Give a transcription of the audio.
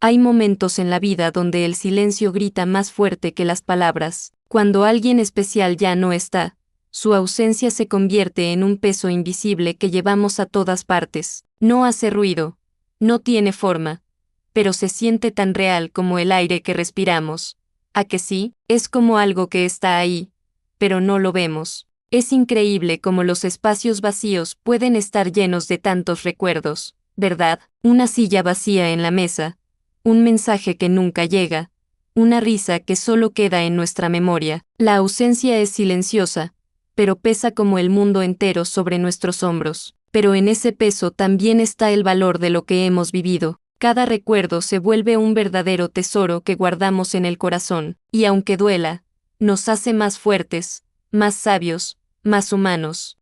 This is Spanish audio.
Hay momentos en la vida donde el silencio grita más fuerte que las palabras. Cuando alguien especial ya no está, su ausencia se convierte en un peso invisible que llevamos a todas partes. No hace ruido, no tiene forma, pero se siente tan real como el aire que respiramos. ¿A que sí? Es como algo que está ahí, pero no lo vemos. Es increíble cómo los espacios vacíos pueden estar llenos de tantos recuerdos, ¿verdad? Una silla vacía en la mesa, un mensaje que nunca llega, una risa que solo queda en nuestra memoria. La ausencia es silenciosa, pero pesa como el mundo entero sobre nuestros hombros. Pero en ese peso también está el valor de lo que hemos vivido. Cada recuerdo se vuelve un verdadero tesoro que guardamos en el corazón, y aunque duela, nos hace más fuertes, más sabios, más humanos.